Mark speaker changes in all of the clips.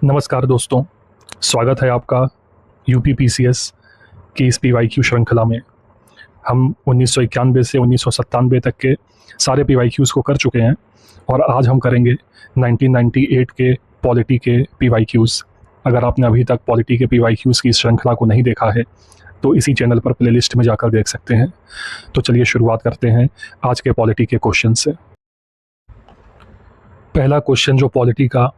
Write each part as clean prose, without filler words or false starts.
Speaker 1: नमस्कार दोस्तों, स्वागत है आपका यूपीपीसीएस की इस पीवाईक्यू श्रृंखला में। हम 1991 से 1997 तक के सारे पीवाईक्यूज़ को कर चुके हैं और आज हम करेंगे 1998 के पॉलिटी के पीवाईक्यूज़। अगर आपने अभी तक पॉलिटी के पीवाईक्यूज़ की इस श्रृंखला को नहीं देखा है तो इसी चैनल पर प्लेलिस्ट में जाकर देख सकते हैं। तो चलिए शुरुआत करते हैं आज के पॉलिटी के क्वेश्चन से। पहला क्वेश्चन जो पॉलिटी का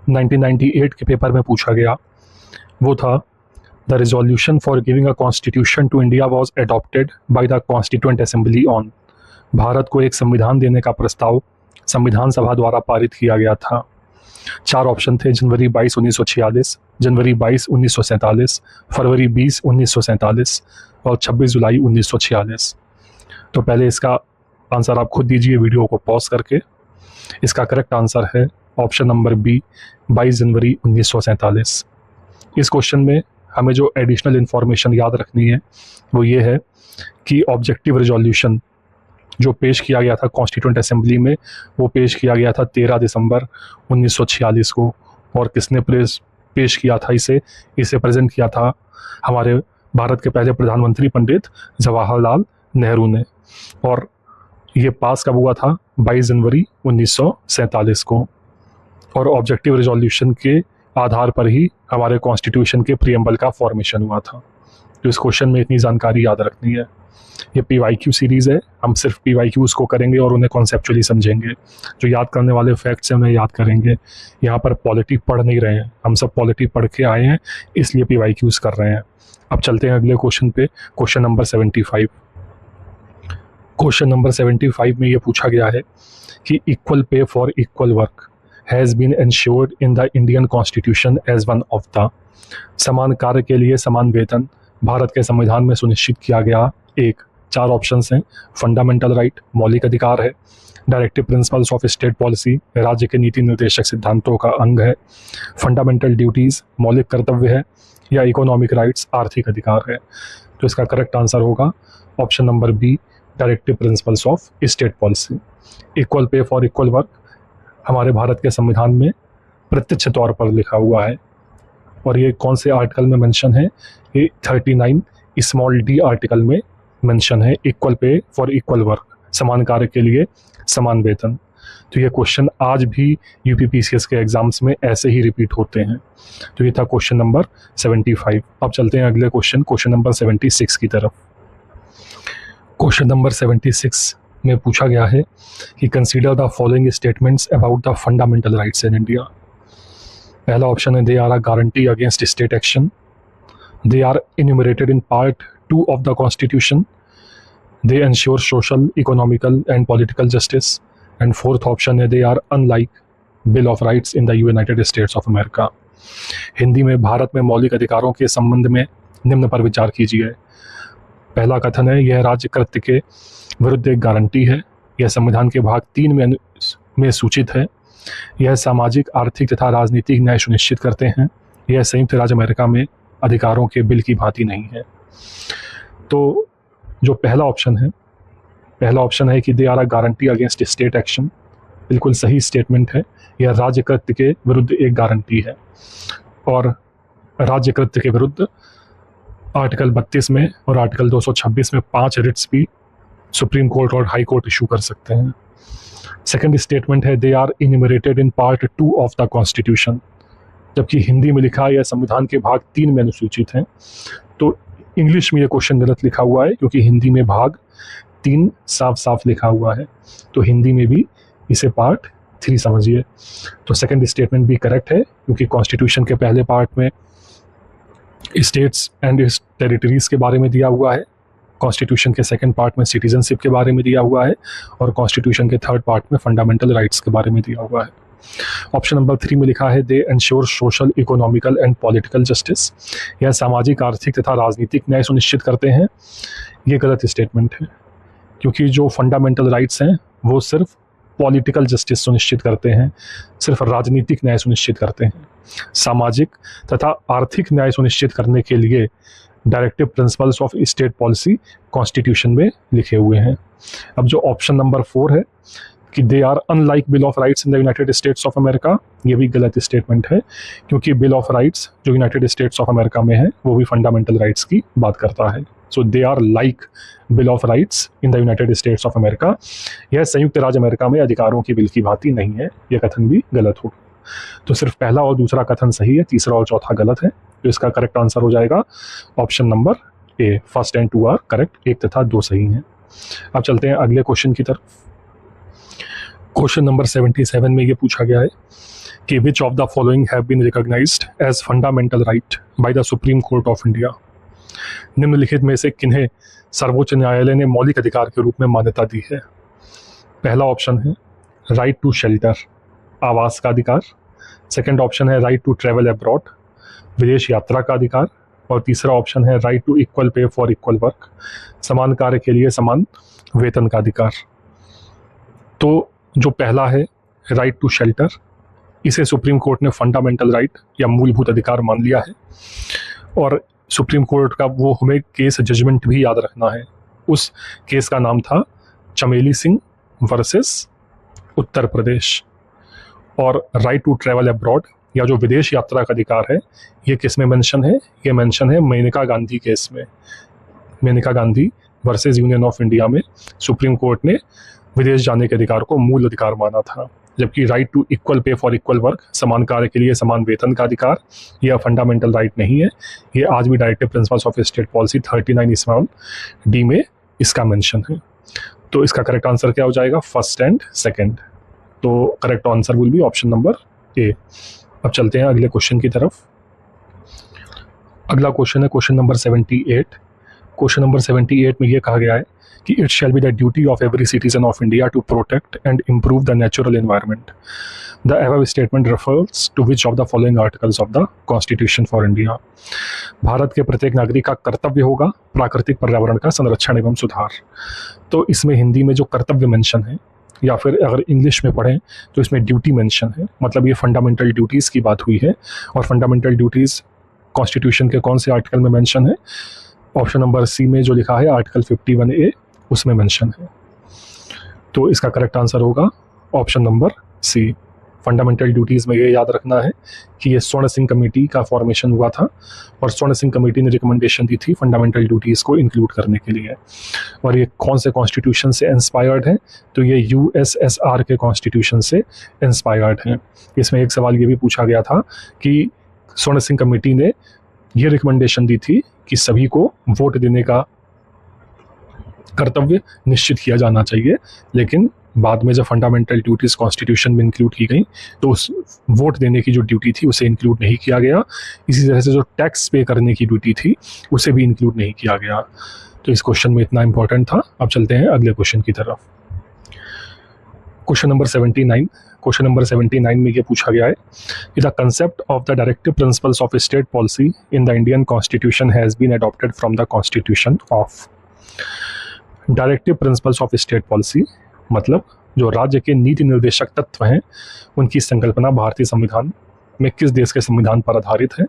Speaker 1: 1998 के पेपर में पूछा गया वो था, the resolution for giving a constitution to India was adopted by the constituent assembly on. Bharat को एक संविधान देने का प्रस्ताव संविधान सभा द्वारा पारित किया गया था। 4 ऑप्शन थे, जनवरी 22, 1946, जनवरी 22, 1947, फरवरी 20, 1947 और 26 जुलाई 1946। तो पहले इसका आंसर आप खुद दीजिए वीडियो को पॉज करके। इसका करेक्ट आंसर है ऑप्शन नंबर बी, 22 जनवरी 1947। इस क्वेश्चन में हमें जो एडिशनल इन्फॉर्मेशन याद रखनी है वो ये है कि ऑब्जेक्टिव रिजोल्यूशन जो पेश किया गया था कॉन्स्टिट्यूएंट असेंबली में वो पेश किया गया था 13 दिसंबर 1946 को। और किसने पेश किया था इसे प्रेजेंट किया था हमारे भारत के पहले प्रधानमंत्री पंडित जवाहरलाल नेहरू ने। और ये पास कब हुआ था? 22 जनवरी 1947 को। और ऑब्जेक्टिव रिजोल्यूशन के आधार पर ही हमारे कॉन्स्टिट्यूशन के प्रीएम्बल का फॉर्मेशन हुआ था। तो इस क्वेश्चन में इतनी जानकारी याद रखनी है। ये पीवाईक्यू सीरीज़ है, हम सिर्फ पीवाईक्यूज़ को करेंगे और उन्हें कॉन्सेप्चुअली समझेंगे। जो याद करने वाले फैक्ट्स हैं उन्हें याद करेंगे। यहाँ पर पॉलिटी पढ़ नहीं रहे हैं, हम सब पॉलिटी पढ़ के आए हैं इसलिए पीवाईक्यूज़ कर रहे हैं। अब चलते हैं अगले क्वेश्चन पे, क्वेश्चन नंबर 75। क्वेश्चन नंबर 75 में ये पूछा गया है कि equal pay for equal work has been ensured in the Indian constitution as one of the. समान कार्य के लिए समान वेतन भारत के संविधान में सुनिश्चित किया गया एक। 4 ऑप्शंस हैं, फंडामेंटल राइट मौलिक अधिकार है, directive principles of state policy राज्य के नीति निर्देशक सिद्धांतों का अंग है, फंडामेंटल ड्यूटीज़ मौलिक कर्तव्य है, या इकोनॉमिक राइट्स आर्थिक अधिकार है। तो इसका करेक्ट आंसर होगा option number B, directive principles of state policy. Equal pay for equal work हमारे भारत के संविधान में प्रत्यक्ष तौर पर लिखा हुआ है। और ये कौन से आर्टिकल में मेंशन है? ये 39 स्मॉल डी आर्टिकल में मेंशन है, equal pay for equal work, समान कार्य के लिए समान वेतन। तो ये क्वेश्चन आज भी यूपीपीसीएस के एग्जाम्स में ऐसे ही रिपीट होते हैं। तो ये था क्वेश्चन नंबर 75। अब चलते हैं अगले क्वेश्चन नंबर 76 की तरफ। क्वेश्चन नंबर 76 में पूछा गया है कि consider the following statements about the fundamental rights in India. पहला ऑप्शन है, they are a guarantee against state action, they are enumerated in part 2 of the constitution, they ensure social, economical and political justice, and fourth option है, they are unlike bill of rights in the United States of America. Hindi में भारत में मौलिक अधिकारों के संबंध में निम्न पर विचार कीजिए। पहला कथन है, यह राज्य कृत्य के विरुद्ध एक गारंटी है, यह संविधान के भाग 3 में सूचित है, यह सामाजिक, आर्थिक तथा राजनीतिक न्याय सुनिश्चित करते हैं, यह संयुक्त राज्य अमेरिका में अधिकारों के बिल की भांति नहीं है। तो जो पहला ऑप्शन है कि they are a guarantee against state action, बिल्कुल सही स्टेटमेंट है। यह राज्य कृत्य के विरुद्ध एक गारंटी है और राज्य कृत्य के विरुद्ध आर्टिकल 32 में और आर्टिकल 226 में 5 रिट्स भी सुप्रीम कोर्ट और हाई कोर्ट इशू कर सकते हैं। सेकंड स्टेटमेंट है, they are enumerated in part 2 of the constitution, जबकि हिंदी में लिखा है यह संविधान के भाग 3 में अनुसूचित हैं। तो इंग्लिश में ये क्वेश्चन गलत लिखा हुआ है क्योंकि हिंदी में भाग 3 साफ साफ लिखा हुआ है, तो हिंदी में भी इसे पार्ट 3 समझिए। तो सेकंड स्टेटमेंट भी करेक्ट है क्योंकि कॉन्स्टिट्यूशन के पहले पार्ट में स्टेट्स एंड टेरिटरीज के बारे में दिया हुआ है, कॉन्स्टिट्यूशन के सेकंड पार्ट में सिटीजनशिप के बारे में दिया हुआ है और कॉन्स्टिट्यूशन के थर्ड पार्ट में फंडामेंटल राइट्स के बारे में दिया हुआ है। ऑप्शन नंबर 3 में लिखा है, they ensure social, economical and political justice, यह सामाजिक, आर्थिक तथा राजनीतिक न्याय सुनिश्चित करते हैं। ये गलत स्टेटमेंट है क्योंकि जो फंडामेंटल राइट्स हैं वो सिर्फ पॉलिटिकल जस्टिस सुनिश्चित करते हैं, सिर्फ राजनीतिक न्याय सुनिश्चित करते हैं। सामाजिक तथा आर्थिक न्याय सुनिश्चित करने के लिए directive principles of state policy constitution में लिखे हुए हैं। अब जो ऑप्शन नंबर 4 है कि they are unlike bill of rights in the United States of America, ये भी गलत स्टेटमेंट है, क्योंकि बिल ऑफ राइट्स जो यूनाइटेड स्टेट्स ऑफ अमेरिका में है वो भी फंडामेंटल राइट्स की बात करता है। So they are like bill of rights in the United States of America, यह संयुक्त राज्य अमेरिका में अधिकारों की बिल की भांति नहीं है, यह कथन भी गलत होगा। तो सिर्फ पहला और दूसरा कथन सही है, तीसरा और चौथा गलत है। तो इसका करेक्ट आंसर हो जाएगा option number A, first and two are correct, 1 तथा 2 सही हैं। अब चलते हैं अगले क्वेश्चन की तरफ। क्वेश्चन नंबर 77 में ये पूछा गया है कि which of the following have been recognised as fundamental right by the supreme court of India. निम्नलिखित में से किन्हें सर्वोच्च न्यायालय ने मौलिक अधिकार के रूप में मान्यता दी है। पहला ऑप्शन है राइट टू शेल्टर, आवास का अधिकार। सेकंड ऑप्शन है राइट टू ट्रैवल अब्रॉड, विदेश यात्रा का अधिकार। और तीसरा ऑप्शन है right to equal pay for equal work, समान कार्य के लिए समान वेतन का अधिकार। तो जो पहला है राइट टू शेल्टर, इसे सुप्रीम कोर्ट ने फंडामेंटल राइट या मूलभूत अधिकार मान लिया है। और सुप्रीम कोर्ट का वो हमें केस जजमेंट भी याद रखना है, उस केस का नाम था चमेली सिंह वर्सेस उत्तर प्रदेश। और राइट टू ट्रैवल अब्रॉड या जो विदेश यात्रा का अधिकार है, ये किस में मेंशन है? ये मेंशन है मेनका गांधी केस में। Maneka Gandhi versus union of India में सुप्रीम कोर्ट ने विदेश जाने के अधिकार को मूल अधिकार माना था, जबकि right to equal pay for equal work, समान कार्य के लिए समान वेतन का अधिकार, यह फंडामेंटल राइट नहीं है। ये आज भी directive principles of state policy 39 D में इसका मेंशन है। तो इसका करेक्ट आंसर क्या हो जाएगा? First and second. तो correct answer will be option number A. अब चलते हैं अगले क्वेश्चन की तरफ। अगला क्वेश्चन है क्वेश्चन नंबर 78। क्वेश्चन नंबर 78 में ये कहा गया है कि it shall be the duty of every citizen of India to protect and improve the natural environment. The above statement refers to which of the following articles of the constitution for India. Bharat के प्रत्येक नागरिक का कर्तव्य होगा प्राकृतिक पर्यावरण का संरक्षण एवं सुधार। तो इसमें हिंदी में जो कर्तव्य मेंशन है, या फिर अगर इंग्लिश में पढ़ें तो इसमें ड्यूटी मेंशन है, मतलब ये फंडामेंटल ड्यूटीज़ की बात हुई है। और फंडामेंटल ड्यूटीज़ कॉन्स्टिट्यूशन के कौन से आर्टिकल में मेंशन है? ऑप्शन नंबर सी में जो लिखा है आर्टिकल 51A, उसमें मेंशन है। तो इसका करेक्ट आंसर होगा option number C. Fundamental duties में ये याद रखना है कि ये स्वर्ण सिंह कमेटी का फॉर्मेशन हुआ था और स्वर्ण सिंह कमेटी ने रिकमेंडेशन दी थी फंडामेंटल ड्यूटीज़ को इंक्लूड करने के लिए। और ये कौन से कॉन्स्टिट्यूशन से इंस्पायर्ड है? तो ये USSR के कॉन्स्टिट्यूशन से इंस्पायर्ड है। इसमें एक सवाल ये भी पूछा गया था कि स्वर्ण सिंह कमेटी ने ये रिकमेंडेशन दी थी कि सभी को वोट देने का कर्तव्य निश्चित किया जाना चाहिए, लेकिन बाद में जब फंडामेंटल ड्यूटीज़ कॉन्स्टिट्यूशन में इंक्लूड की गई तो उस वोट देने की जो ड्यूटी थी उसे इंक्लूड नहीं किया गया। इसी तरह से जो टैक्स पे करने की ड्यूटी थी उसे भी इंक्लूड नहीं किया गया। तो इस क्वेश्चन में इतना इंपॉर्टेंट था। अब चलते हैं अगले क्वेश्चन की तरफ। Question number 79। क्वेश्चन नंबर 79 में ये पूछा गया है कि the concept of the directive principles of state policy in the Indian constitution has been adopted from the constitution of. Directive principles of state policy मतलब जो राज्य के नीति निर्देशक तत्व हैं, उनकी संकल्पना भारतीय संविधान में किस देश के संविधान पर आधारित है।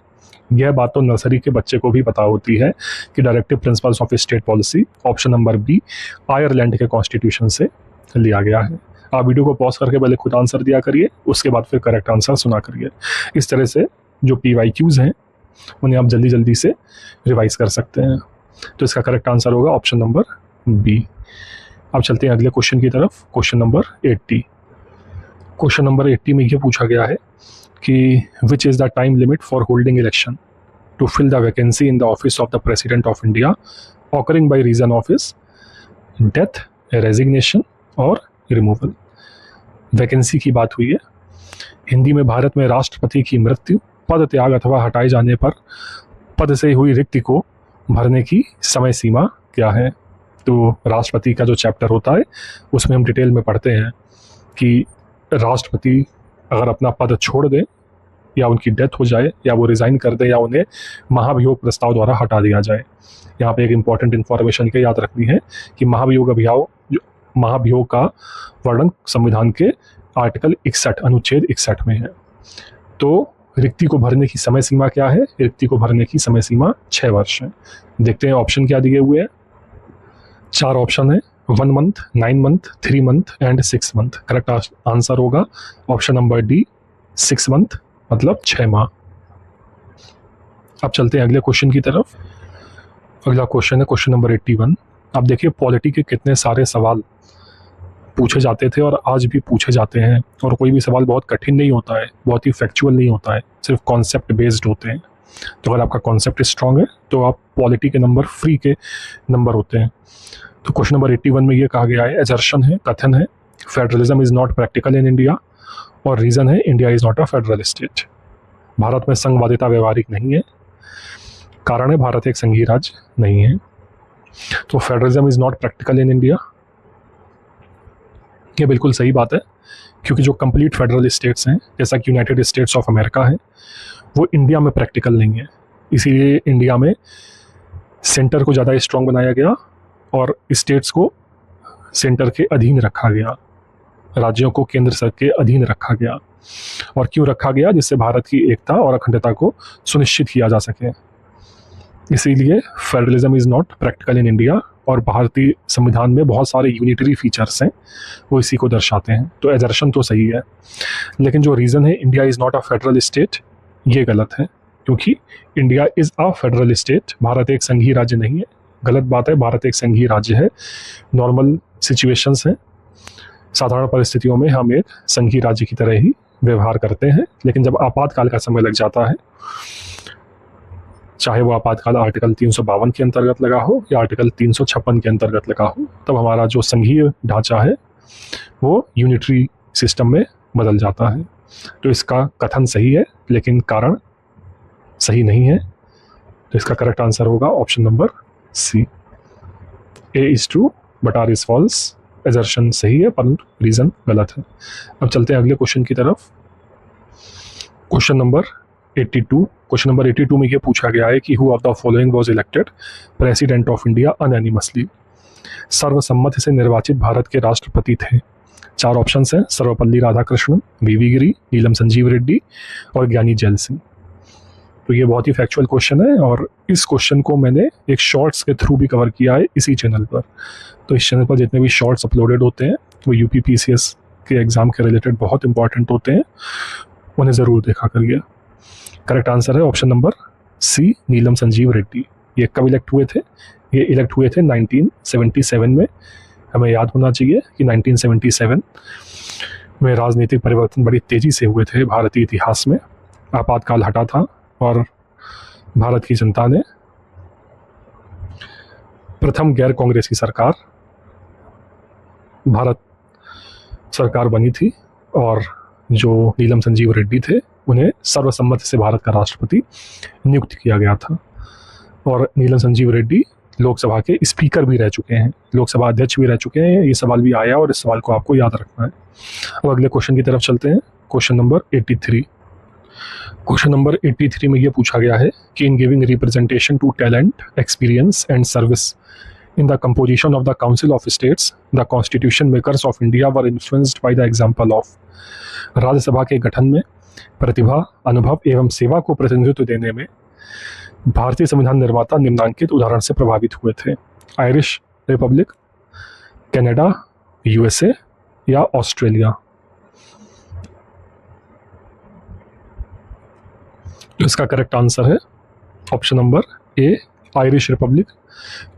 Speaker 1: यह बात तो नर्सरी के बच्चे को भी पता होती है कि directive principles of state policy option number B Ireland के कॉन्स्टिट्यूशन से लिया गया है। आप वीडियो को पॉज करके पहले खुद आंसर दिया करिए, उसके बाद फिर करेक्ट आंसर सुना करिए। इस तरह से जो PYQs हैं उन्हें आप जल्दी जल्दी से रिवाइज कर सकते हैं। तो इसका करेक्ट आंसर होगा ऑप्शन नंबर बी। अब चलते हैं अगले क्वेश्चन की तरफ। Question number 80। क्वेश्चन नंबर 80 में ये पूछा गया है कि which is the time limit for holding election to fill the vacancy in the office of the president of India occurring by reason of his death, resignation और removal. Vacancy की बात हुई है। हिंदी में भारत में राष्ट्रपति की मृत्यु, पद त्याग अथवा हटाए जाने पर पद से हुई रिक्ति को भरने की समय सीमा क्या है? तो राष्ट्रपति का जो चैप्टर होता है उसमें हम डिटेल में पढ़ते हैं कि राष्ट्रपति अगर अपना पद छोड़ दें या उनकी डेथ हो जाए या वो रिज़ाइन कर दें या उन्हें महाभियोग प्रस्ताव द्वारा हटा दिया जाए। यहाँ पे एक इम्पॉर्टेंट इन्फॉर्मेशन के याद रखनी है कि महाभियोग का वर्णन संविधान के आर्टिकल 61 अनुच्छेद 61 में है। तो रिक्ति को भरने की समय सीमा क्या है? रिक्ति को भरने की समय सीमा 6 वर्ष है। देखते हैं ऑप्शन क्या दिए हुए हैं। 4 ऑप्शन है 1 month, 9 month, 3 month and 6 month. Correct answer होगा ऑप्शन नंबर डी, 6 मंथ, मतलब 6 माह। अब चलते हैं अगले क्वेश्चन की तरफ। अगला क्वेश्चन है क्वेश्चन नंबर 81। आप देखिए पॉलिटी के कितने सारे सवाल पूछे जाते थे और आज भी पूछे जाते हैं, और कोई भी सवाल बहुत कठिन नहीं होता है, बहुत ही फैक्चुअल नहीं होता है, सिर्फ कॉन्सेप्ट बेस्ड होते हैं। तो अगर आपका कॉन्सेप्ट स्ट्रांग है तो आप पॉलिटी के नंबर फ्री के नंबर होते हैं। तो क्वेश्चन नंबर 81 में ये कहा गया है, एजर्शन है, कथन है, federalism is not practical in India, और रीज़न है India is not a federal state. Bharat में संघवादिता व्यवहारिक नहीं है, कारण है भारत एक संघीय राज्य नहीं है। तो federalism is not practical in India, ये बिल्कुल सही बात है, क्योंकि जो कंप्लीट फेडरल स्टेट्स हैं जैसा कि यूनाइटेड स्टेट्स ऑफ अमेरिका है, वो इंडिया में प्रैक्टिकल नहीं है। इसीलिए इंडिया में सेंटर को ज़्यादा स्ट्रांग बनाया गया और स्टेट्स को सेंटर के अधीन रखा गया, राज्यों को केंद्र सरकार के अधीन रखा गया। और क्यों रखा गया? जिससे भारत की एकता और अखंडता को सुनिश्चित किया जा सके। इसीलिए federalism is not practical in India, और भारतीय संविधान में बहुत सारे यूनिटरी फीचर्स हैं, वो इसी को दर्शाते हैं। तो एजर्शन तो सही है, लेकिन जो रीज़न है India is not a federal state, ये गलत है, क्योंकि India is a federal state, Bharat एक संघीय राज्य नहीं है। गलत बात है, भारत एक संघीय राज्य है। नॉर्मल सिचुएशंस हैं, साधारण परिस्थितियों में हम एक संघीय राज्य की तरह ही व्यवहार करते हैं, लेकिन जब आपातकाल का समय लग जाता है, चाहे वो आपातकाल आर्टिकल 352 के अंतर्गत लगा हो या आर्टिकल 356 के अंतर्गत लगा हो, तब हमारा जो संघीय ढांचा है वो यूनिटरी सिस्टम में बदल जाता है। तो इसका कथन सही है, लेकिन कारण सही नहीं है। तो इसका करेक्ट आंसर होगा option number C, A is true but R is false. Assertion सही है परंतु रीजन गलत है। अब चलते हैं अगले क्वेश्चन की तरफ। Question number 82। क्वेश्चन नंबर 82 में ये पूछा गया है कि who of the following was elected president of India unanimously. सर्वसम्मति से निर्वाचित भारत के राष्ट्रपति थे। 4 ऑप्शंस हैं, सर्वपल्ली राधाकृष्णन, वीवी गिरी, नीलम संजीव रेड्डी और ज्ञानी जैल सिंह। तो ये बहुत ही फैक्चुअल क्वेश्चन है, और इस क्वेश्चन को मैंने एक शॉर्ट्स के थ्रू भी कवर किया है इसी चैनल पर। तो इस चैनल पर जितने भी शॉर्ट्स अपलोडेड होते हैं वो यूपीपीसीएस के एग्ज़ाम के रिलेटेड बहुत इंपॉर्टेंट होते हैं, उन्हें ज़रूर देखा करिए। करेक्ट आंसर है ऑप्शन नंबर सी, नीलम संजीव रेड्डी। ये कब इलेक्ट हुए थे? ये इलेक्ट हुए थे 1977 में। हमें याद होना चाहिए कि 1977 में राजनीतिक परिवर्तन बड़ी तेज़ी से हुए थे भारतीय इतिहास में। आपातकाल हटा था और भारत की जनता ने प्रथम गैर कांग्रेसी सरकार भारत सरकार बनी थी, और जो नीलम संजीव रेड्डी थे उन्हें सर्वसम्मति से भारत का राष्ट्रपति नियुक्त किया गया था। और नीलम संजीव रेड्डी लोकसभा के स्पीकर भी रह चुके हैं, लोकसभा अध्यक्ष भी रह चुके हैं। ये सवाल भी आया और इस सवाल को आपको याद रखना है। अब अगले क्वेश्चन की तरफ चलते हैं। Question number 83। क्वेश्चन नंबर 83 में ये पूछा गया है कि in giving representation to talent, experience and service in the composition of the Council of States, the Constitution makers of India were influenced by the example of। Rajya Sabha के गठन में प्रतिभा, अनुभव एवं सेवा को प्रतिनिधित्व देने में भारतीय संविधान निर्माता निम्नांकित उदाहरण से प्रभावित हुए थे। आयरिश रिपब्लिक, कनाडा, यूएसए या ऑस्ट्रेलिया। तो इसका करेक्ट आंसर है ऑप्शन नंबर ए, आयरिश रिपब्लिक,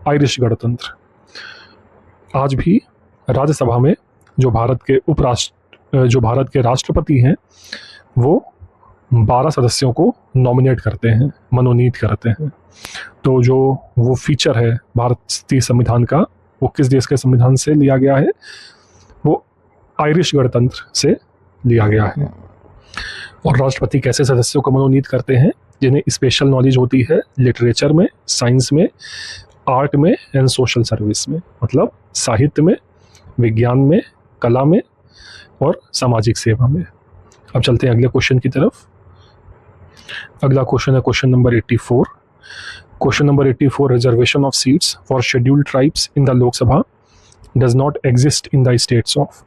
Speaker 1: आयरिश गणतंत्र। आज भी राज्यसभा में जो भारत के राष्ट्रपति हैं वो 12 सदस्यों को नॉमिनेट करते हैं, मनोनीत करते हैं। तो जो वो फीचर है भारतीय संविधान का, वो किस देश के संविधान से लिया गया है? वो आयरिश गणतंत्र से लिया गया है। और राष्ट्रपति कैसे सदस्यों को मनोनीत करते हैं? जिन्हें स्पेशल नॉलेज होती है लिटरेचर में, साइंस में, आर्ट में एंड सोशल सर्विस में, मतलब साहित्य में, विज्ञान में, कला में और सामाजिक सेवा में। अब चलते हैं अगले क्वेश्चन की तरफ। अगला क्वेश्चन है question number 84। Question number 84, reservation of seats for scheduled tribes in the Lok Sabha does not exist in the states of.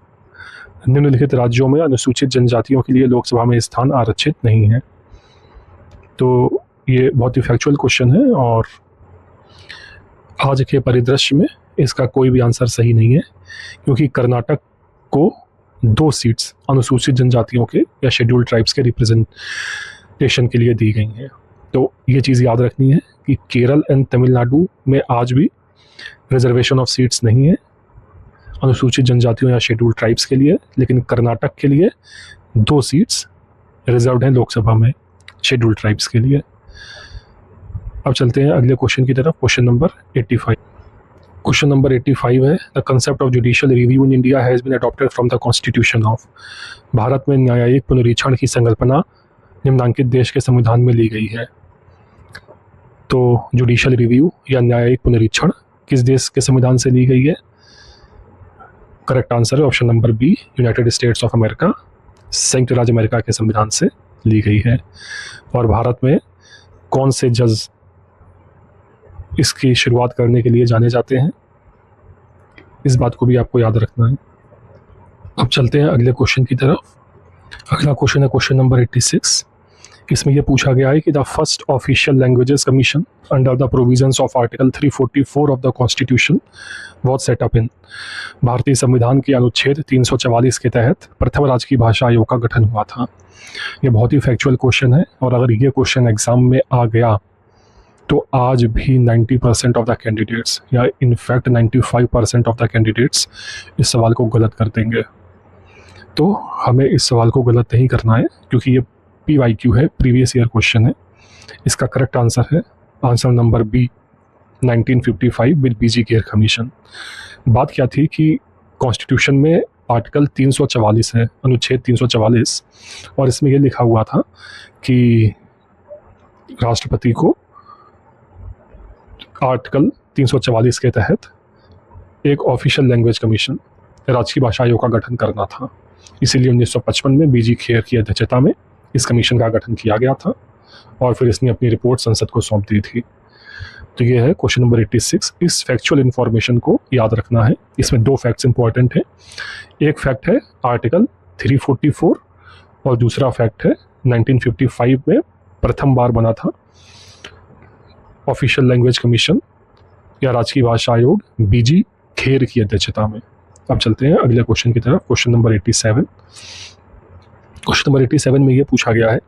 Speaker 1: निम्नलिखित राज्यों में अनुसूचित जनजातियों के लिए लोकसभा में स्थान आरक्षित नहीं है। तो ये बहुत ही फैक्चुअल क्वेश्चन है और आज के परिदृश्य में इसका कोई भी आंसर सही नहीं है, क्योंकि कर्नाटक को 2 सीट्स अनुसूचित जनजातियों के या शेड्यूल्ड ट्राइब्स के रिप्रेजेंटेशन के लिए दी गई हैं। तो ये चीज़ याद रखनी है कि केरल एंड तमिलनाडु में आज भी रिजर्वेशन ऑफ सीट्स नहीं है अनुसूचित जनजातियों या शेड्यूल्ड ट्राइब्स के लिए, लेकिन कर्नाटक के लिए 2 सीट्स रिजर्व्ड हैं लोकसभा में शेड्यूल्ड ट्राइब्स के लिए। अब चलते हैं अगले क्वेश्चन की तरफ, क्वेश्चन नंबर 85। क्वेश्चन नंबर 85 है, the concept of judicial review in India has been adopted from the constitution of. Bharat में न्यायिक पुनरीक्षण की संकल्पना निम्नांकित देश के संविधान में ली गई है। तो जुडिशियल रिव्यू या न्यायिक पुनरीक्षण किस देश के संविधान से ली गई है? करेक्ट आंसर है option number B, United States of America, संयुक्त राज्य अमेरिका के संविधान से ली गई है। और भारत में कौन से जज इसकी शुरुआत करने के लिए जाने जाते हैं, इस बात को भी आपको याद रखना है। अब चलते हैं अगले क्वेश्चन की तरफ। अगला क्वेश्चन है क्वेश्चन नंबर 86। इसमें यह पूछा गया है कि the first official languages commission under the provisions of article 344 of the constitution was set up in. भारतीय संविधान के अनुच्छेद 344 के तहत प्रथम राजकीय भाषा आयोग का गठन हुआ था। ये बहुत ही फैक्चुअल क्वेश्चन है, और अगर ये क्वेश्चन एग्जाम में आ गया तो आज भी 90% ऑफ द कैंडिडेट्स या इनफैक्ट 95% ऑफ द कैंडिडेट्स इस सवाल को गलत कर देंगे। तो हमें इस सवाल को गलत नहीं करना है, क्योंकि ये PYQ है, प्रीवियस ईयर क्वेश्चन है। इसका करेक्ट आंसर है answer number B, 1955 with BG Kher commission. बात क्या थी कि कॉन्स्टिट्यूशन में आर्टिकल 344 है, अनुच्छेद 344, और इसमें यह लिखा हुआ था कि राष्ट्रपति को आर्टिकल 344 के तहत एक ऑफिशियल लैंग्वेज कमीशन, राजकीय भाषा आयोग का गठन करना था। इसीलिए 1955 में BG खेर की अध्यक्षता में इस कमीशन का गठन किया गया था, और फिर इसने अपनी रिपोर्ट संसद को सौंप दी थी। तो ये है क्वेश्चन नंबर 86। इस फैक्चुअल इन्फॉर्मेशन को याद रखना है। इसमें 2 फैक्ट्स इंपॉर्टेंट हैं। एक फैक्ट है आर्टिकल 344, और दूसरा फैक्ट है 1955 में प्रथम बार बना था ऑफिशियल लैंग्वेज कमीशन या राजकीय भाषा आयोग BG खेर की अध्यक्षता में। अब चलते हैं अगले क्वेश्चन की तरफ, क्वेश्चन नंबर 87। क्वेश्चन नंबर 87 में ये पूछा गया है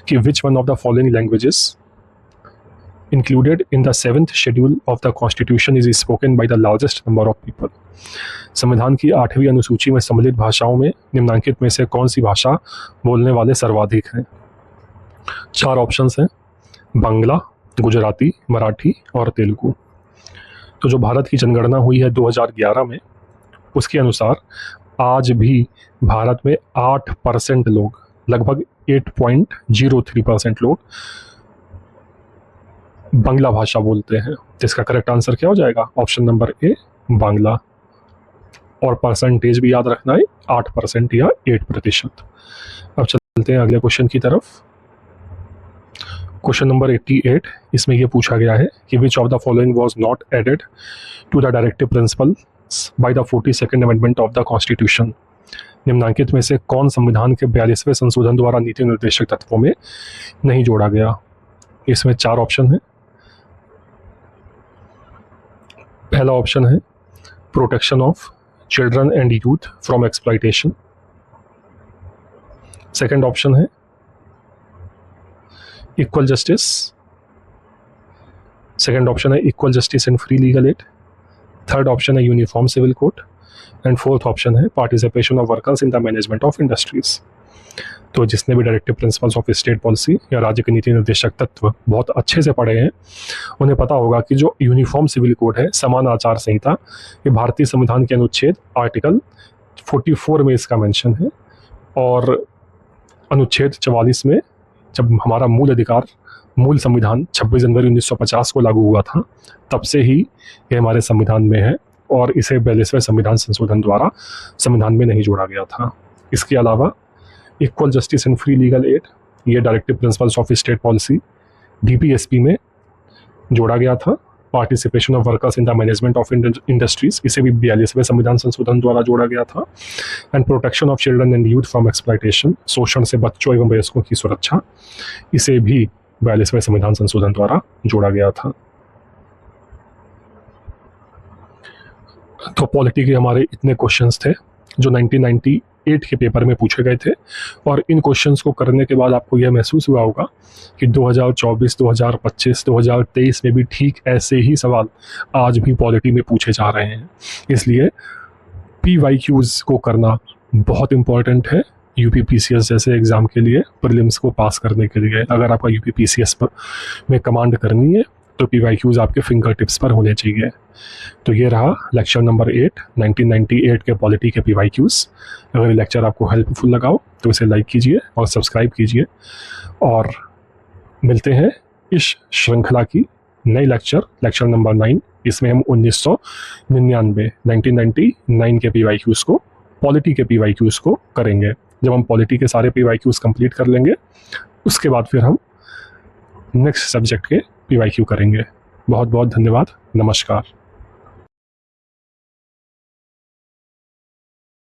Speaker 1: कि which one of the following languages included in the 7th schedule of the constitution is spoken by the largest number of people। संविधान की 8वीं अनुसूची में सम्मिलित भाषाओं में निम्नांकित में से कौन सी भाषा बोलने वाले सर्वाधिक हैं? 4 ऑप्शंस हैं, बांग्ला, गुजराती, मराठी और तेलुगु। तो जो भारत की जनगणना हुई है 2011 में, उसके अनुसार आज भी भारत में 8% लोग, लगभग 8.03% लोग बांग्ला भाषा बोलते हैं। जिसका करेक्ट आंसर क्या हो जाएगा? ऑप्शन नंबर ए, बांग्ला। और परसेंटेज भी याद रखना है, 8% या 8%। अब चलते हैं अगले क्वेश्चन की तरफ, क्वेश्चन नंबर 88। इसमें यह पूछा गया है कि which of the following was not added to the directive principles by the 42nd amendment of the constitution. निम्नांकित में से कौन संविधान के 42वें संशोधन द्वारा नीति निर्देशक तत्वों में नहीं जोड़ा गया? इसमें 4 ऑप्शन है। पहला ऑप्शन है protection of children and youth from exploitation. Second option है इक्वल जस्टिस। सेकंड ऑप्शन है equal justice and free legal aid. Third option है uniform civil code, and fourth option है participation of workers in the management of industries. तो जिसने भी directive principles of state policy या राज्य के नीति निर्देशक तत्व बहुत अच्छे से पढ़े हैं, उन्हें पता होगा कि जो यूनिफॉर्म सिविल कोड है, समान आचार संहिता, ये भारतीय संविधान के अनुच्छेद आर्टिकल 44 में इसका मेंशन है, और अनुच्छेद 44 में जब हमारा मूल अधिकार, मूल संविधान 26 जनवरी 1950 को लागू हुआ था, तब से ही ये हमारे संविधान में है, और इसे 42वें संविधान संशोधन द्वारा संविधान में नहीं जोड़ा गया था। इसके अलावा equal justice and free legal aid, ये directive principles of state policy DPSP में जोड़ा गया था। Participation of workers in the management of industries, इसे भी 42वें संविधान संशोधन द्वारा जोड़ा गया था। And protection of children and youth from exploitation, शोषण से बच्चों एवं वयस्कों की सुरक्षा, इसे भी 42वें संविधान संशोधन द्वारा जोड़ा गया था। तो पॉलिटी के हमारे इतने क्वेश्चंस थे जो 1998 के पेपर में पूछे गए थे, और इन क्वेश्चंस को करने के बाद आपको यह महसूस हुआ होगा कि 2024, 2025, 2023 में भी ठीक ऐसे ही सवाल आज भी पॉलिटी में पूछे जा रहे हैं। इसलिए PYQs को करना बहुत इम्पॉर्टेंट है UPPCS जैसे एग्ज़ाम के लिए, प्रीलिम्स को पास करने के लिए। अगर आपका UPPCS में कमांड करनी है तो PYQs आपके फिंगर टिप्स पर होने चाहिए। तो ये रहा लेक्चर नंबर 8 1998 के पॉलिटी के PYQs। अगर ये लेक्चर आपको हेल्पफुल लगा हो तो इसे लाइक कीजिए और सब्सक्राइब कीजिए, और मिलते हैं इस श्रृंखला की नई लेक्चर नंबर 9। इसमें हम 1999 के PYQs को, पॉलिटी के PYQs को करेंगे। जब हम पॉलिटी के सारे PYQs कंप्लीट कर लेंगे उसके बाद फिर हम नेक्स्ट सब्जेक्ट के PYQ करेंगे। बहुत बहुत धन्यवाद। नमस्कार।